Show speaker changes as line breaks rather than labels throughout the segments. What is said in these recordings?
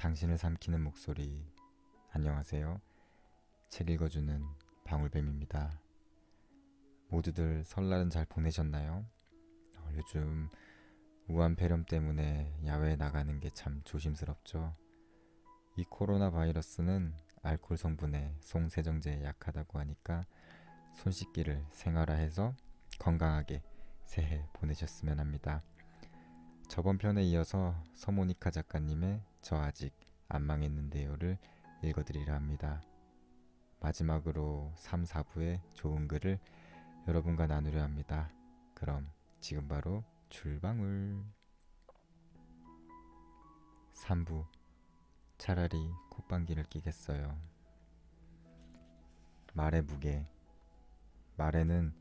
당신을 삼키는 목소리. 안녕하세요. 책 읽어주는 방울뱀입니다. 모두들 설날은 잘 보내셨나요? 요즘 우한 폐렴 때문에 야외에 나가는 게 참 조심스럽죠. 이 코로나 바이러스는 알코올 성분에 송세정제에 약하다고 하니까 손 씻기를 생활화해서 건강하게 새해 보내셨으면 합니다. 저번 편에 이어서 서모니카 작가님의 저 아직 안 망했는데요를 읽어드리려 합니다. 마지막으로 3, 4부의 좋은 글을 여러분과 나누려 합니다. 그럼 지금 바로 출방울. 3부. 차라리 콧방귀를 끼겠어요. 말의 무게. 말에는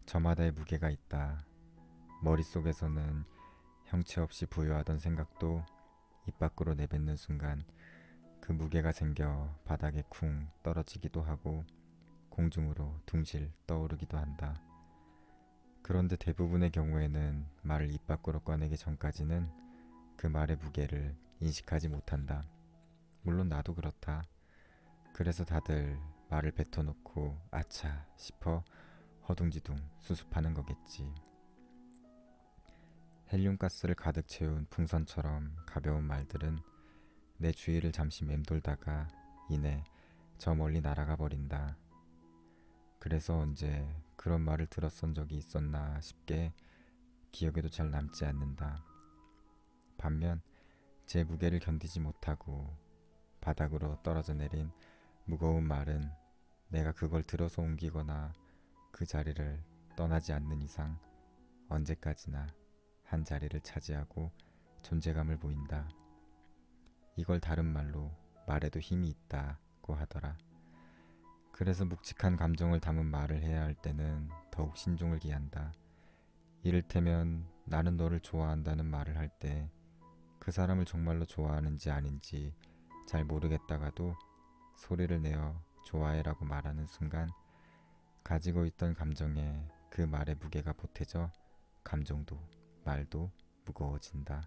저마다의 무게가 있다. 머릿속에서는 형체 없이 부유하던 생각도 입 밖으로 내뱉는 순간 그 무게가 생겨 바닥에 쿵 떨어지기도 하고 공중으로 둥실 떠오르기도 한다. 그런데 대부분의 경우에는 말을 입 밖으로 꺼내기 전까지는 그 말의 무게를 인식하지 못한다. 물론 나도 그렇다. 그래서 다들 말을 뱉어놓고 아차 싶어 허둥지둥 수습하는 거겠지. 헬륨가스를 가득 채운 풍선처럼 가벼운 말들은 내 주위를 잠시 맴돌다가 이내 저 멀리 날아가 버린다. 그래서 언제 그런 말을 들었던 적이 있었나 싶게 기억에도 잘 남지 않는다. 반면 제 무게를 견디지 못하고 바닥으로 떨어져 내린 무거운 말은 내가 그걸 들어서 옮기거나 그 자리를 떠나지 않는 이상 언제까지나 한 자리를 차지하고 존재감을 보인다. 이걸 다른 말로 말에도 힘이 있다고 하더라. 그래서 묵직한 감정을 담은 말을 해야 할 때는 더욱 신중을 기한다. 이를테면 나는 너를 좋아한다는 말을 할 때 그 사람을 정말로 좋아하는지 아닌지 잘 모르겠다가도 소리를 내어 좋아해라고 말하는 순간 가지고 있던 감정에 그 말의 무게가 보태져 감정도 말도 무거워진다.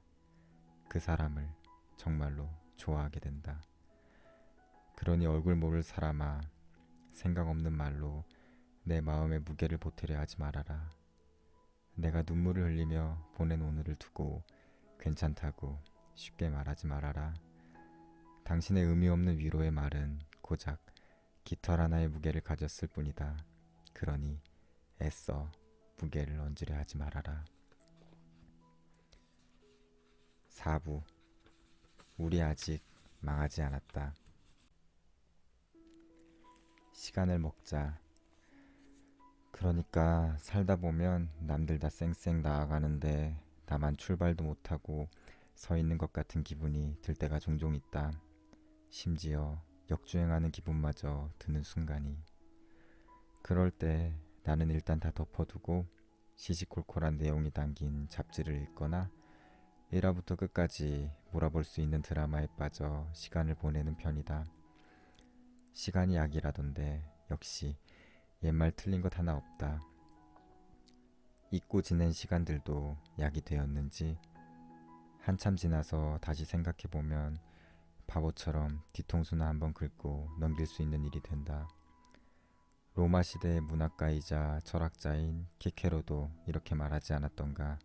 그 사람을 정말로 좋아하게 된다. 그러니 얼굴 모를 사람아, 생각 없는 말로 내 마음의 무게를 보태려 하지 말아라. 내가 눈물을 흘리며 보낸 오늘을 두고 괜찮다고 쉽게 말하지 말아라. 당신의 의미 없는 위로의 말은 고작 깃털 하나의 무게를 가졌을 뿐이다. 그러니 애써 무게를 얹으려 하지 말아라. 4부. 우리 아직 망하지 않았다. 시간을 먹자. 그러니까 살다 보면 남들 다 쌩쌩 나아가는데 나만 출발도 못하고 서 있는 것 같은 기분이 들 때가 종종 있다. 심지어 역주행하는 기분마저 드는 순간이. 그럴 때 나는 일단 다 덮어두고 시시콜콜한 내용이 담긴 잡지를 읽거나 1화부터 끝까지 몰아볼 수 있는 드라마에 빠져 시간을 보내는 편이다. 시간이 약이라던데 역시 옛말 틀린 것 하나 없다. 잊고 지낸 시간들도 약이 되었는지 한참 지나서 다시 생각해보면 바보처럼 뒤통수나 한번 긁고 넘길 수 있는 일이 된다. 로마 시대의 문학가이자 철학자인 키케로도 이렇게 말하지 않았던가.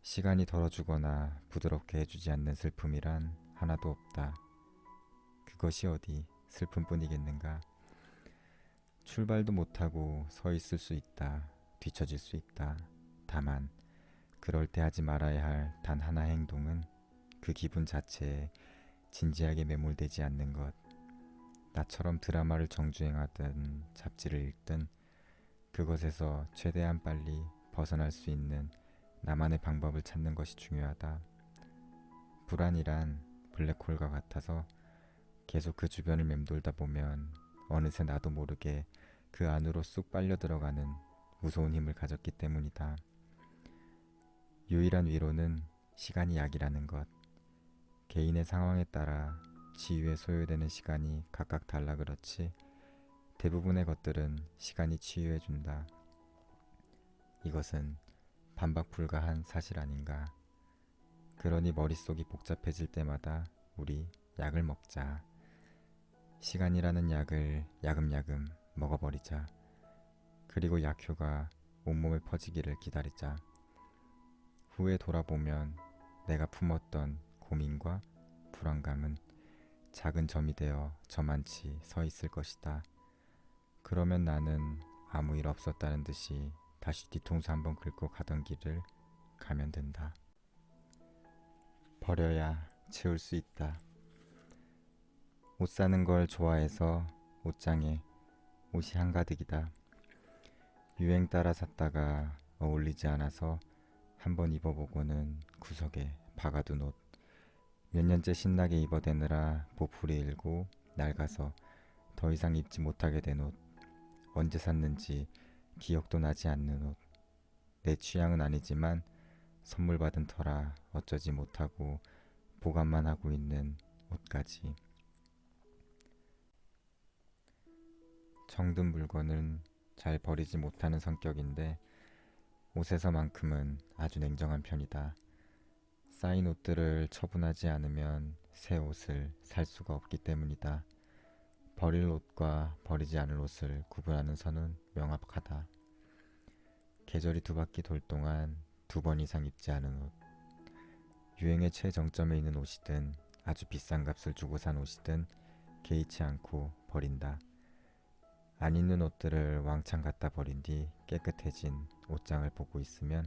시간이 덜어주거나 부드럽게 해주지 않는 슬픔이란 하나도 없다. 그것이 어디 슬픔뿐이겠는가. 출발도 못하고 서 있을 수 있다. 뒤처질 수 있다. 다만 그럴 때 하지 말아야 할 단 하나의 행동은 그 기분 자체에 진지하게 매몰되지 않는 것. 나처럼 드라마를 정주행하든 잡지를 읽든 그것에서 최대한 빨리 벗어날 수 있는 나만의 방법을 찾는 것이 중요하다. 불안이란 블랙홀과 같아서 계속 그 주변을 맴돌다 보면 어느새 나도 모르게 그 안으로 쑥 빨려 들어가는 무서운 힘을 가졌기 때문이다. 유일한 위로는 시간이 약이라는 것. 개인의 상황에 따라 치유에 소요되는 시간이 각각 달라 그렇지 대부분의 것들은 시간이 치유해준다. 이것은 반박 불가한 사실 아닌가. 그러니 머릿속이 복잡해질 때마다 우리 약을 먹자. 시간이라는 약을 야금야금 먹어버리자. 그리고 약효가 온몸에 퍼지기를 기다리자. 후에 돌아보면 내가 품었던 고민과 불안감은 작은 점이 되어 저만치 서 있을 것이다. 그러면 나는 아무 일 없었다는 듯이 다시 뒤통수 한번 긁고 가던 길을 가면 된다. 버려야 채울 수 있다. 옷 사는 걸 좋아해서 옷장에 옷이 한가득이다. 유행 따라 샀다가 어울리지 않아서 한번 입어보고는 구석에 박아둔 옷. 몇 년째 신나게 입어대느라 보풀이 일고 낡아서 더 이상 입지 못하게 된 옷. 언제 샀는지 기억도 나지 않는 옷. 내 취향은 아니지만 선물 받은 터라 어쩌지 못하고 보관만 하고 있는 옷까지. 정든 물건은 잘 버리지 못하는 성격인데 옷에서만큼은 아주 냉정한 편이다. 쌓인 옷들을 처분하지 않으면 새 옷을 살 수가 없기 때문이다. 버릴 옷과 버리지 않을 옷을 구분하는 선은 명확하다. 계절이 두 바퀴 돌 동안 2번 이상 입지 않은 옷. 유행의 최정점에 있는 옷이든 아주 비싼 값을 주고 산 옷이든 개의치 않고 버린다. 안 입는 옷들을 왕창 갖다 버린 뒤 깨끗해진 옷장을 보고 있으면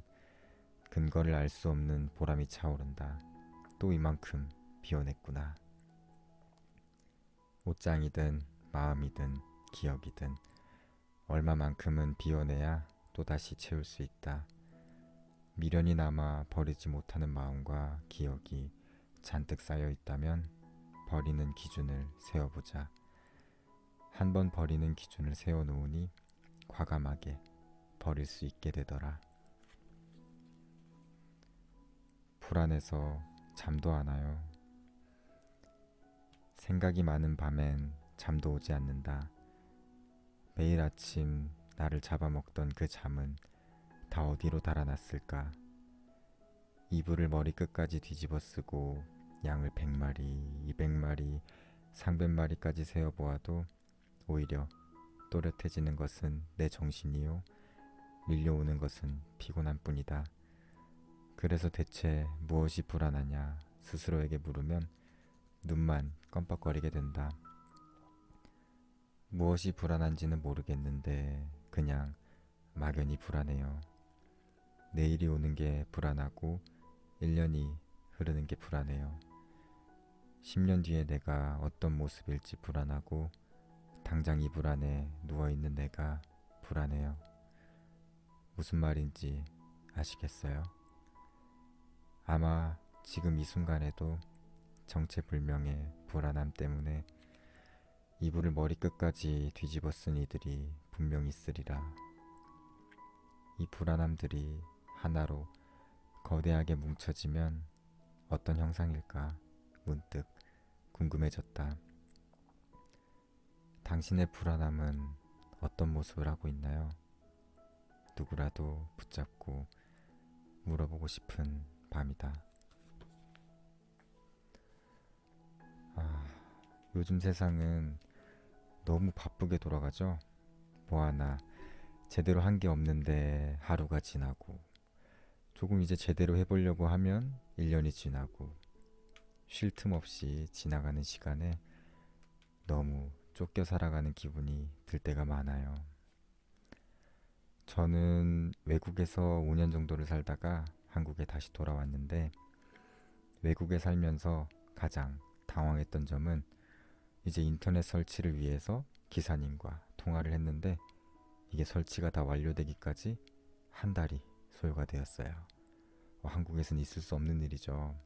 근거를 알 수 없는 보람이 차오른다. 또 이만큼 비워냈구나. 옷장이든 마음이든 기억이든 얼마만큼은 비워내야 또다시 채울 수 있다. 미련이 남아 버리지 못하는 마음과 기억이 잔뜩 쌓여 있다면 버리는 기준을 세워보자. 한 번 버리는 기준을 세워놓으니 과감하게 버릴 수 있게 되더라. 불안해서 잠도 안 와요. 생각이 많은 밤엔 잠도 오지 않는다. 매일 아침 나를 잡아먹던 그 잠은 다 어디로 달아났을까? 이불을 머리끝까지 뒤집어 쓰고 양을 100마리, 200마리, 300마리까지 세어보아도 오히려 또렷해지는 것은 내 정신이요. 밀려오는 것은 피곤한 뿐이다. 그래서 대체 무엇이 불안하냐 스스로에게 물으면 눈만 껌뻑거리게 된다. 무엇이 불안한지는 모르겠는데 그냥 막연히 불안해요. 내일이 오는 게 불안하고 1년이 흐르는 게 불안해요. 10년 뒤에 내가 어떤 모습일지 불안하고 당장 이불 안에 누워있는 내가 불안해요. 무슨 말인지 아시겠어요? 아마 지금 이 순간에도 정체불명의 불안함 때문에 이불을 머리끝까지 뒤집어 쓴 이들이 분명 있으리라. 이 불안함들이 하나로 거대하게 뭉쳐지면 어떤 형상일까 문득 궁금해졌다. 당신의 불안함은 어떤 모습을 하고 있나요? 누구라도 붙잡고 물어보고 싶은 밤이다. 요즘 세상은 너무 바쁘게 돌아가죠? 뭐 하나 제대로 한 게 없는데 하루가 지나고 조금 이제 제대로 해보려고 하면 1년이 지나고 쉴 틈 없이 지나가는 시간에 너무 쫓겨 살아가는 기분이 들 때가 많아요. 저는 외국에서 5년 정도를 살다가 한국에 다시 돌아왔는데 외국에 살면서 가장 당황했던 점은 이제 인터넷 설치를 위해서 기사님과 통화를 했는데 이게 설치가 다 완료되기까지 한 달이 소요가 되었어요. 한국에선 있을 수 없는 일이죠.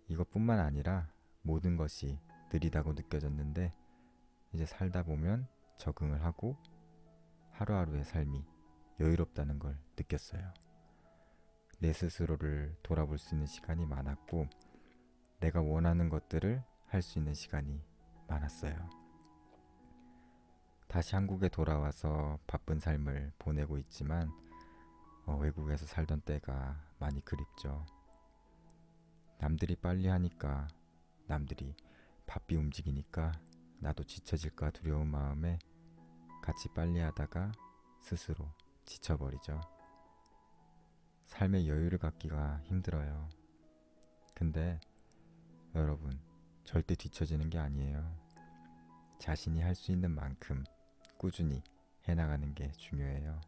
이것뿐만 아니라 모든 것이 느리다고 느껴졌는데 이제 살다 보면 적응을 하고 하루하루의 삶이 여유롭다는 걸 느꼈어요. 내 스스로를 돌아볼 수 있는 시간이 많았고 내가 원하는 것들을 할 수 있는 시간이 많았어요. 다시 한국에 돌아와서 바쁜 삶을 보내고 있지만 외국에서 살던 때가 많이 그립죠. 남들이 빨리 하니까 남들이 바삐 움직이니까 나도 지쳐질까 두려운 마음에 같이 빨리 하다가 스스로 지쳐버리죠. 삶의 여유를 갖기가 힘들어요. 근데 여러분, 절대 뒤처지는 게 아니에요. 자신이 할 수 있는 만큼 꾸준히 해나가는 게 중요해요.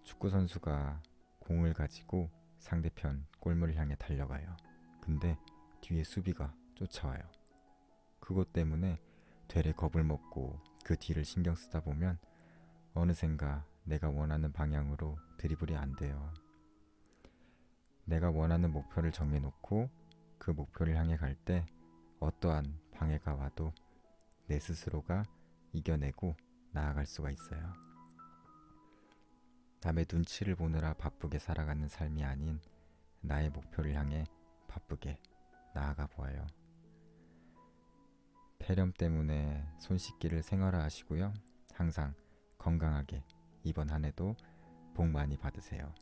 축구 선수가 공을 가지고 상대편 골문을 향해 달려가요. 근데 뒤에 수비가 쫓아와요. 그것 때문에 되레 겁을 먹고 그 뒤를 신경 쓰다 보면 어느샌가 내가 원하는 방향으로 드리블이 안 돼요. 내가 원하는 목표를 정해놓고 그 목표를 향해 갈 때 어떠한 방해가 와도 내 스스로가 이겨내고 나아갈 수가 있어요. 남의 눈치를 보느라 바쁘게 살아가는 삶이 아닌 나의 목표를 향해 바쁘게 나아가 보아요. 폐렴 때문에 손 씻기를 생활화 하시고요. 항상 건강하게 이번 한 해도 복 많이 받으세요.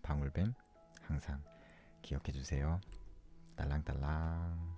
방울뱀 항상 기억해 주세요. 딸랑딸랑.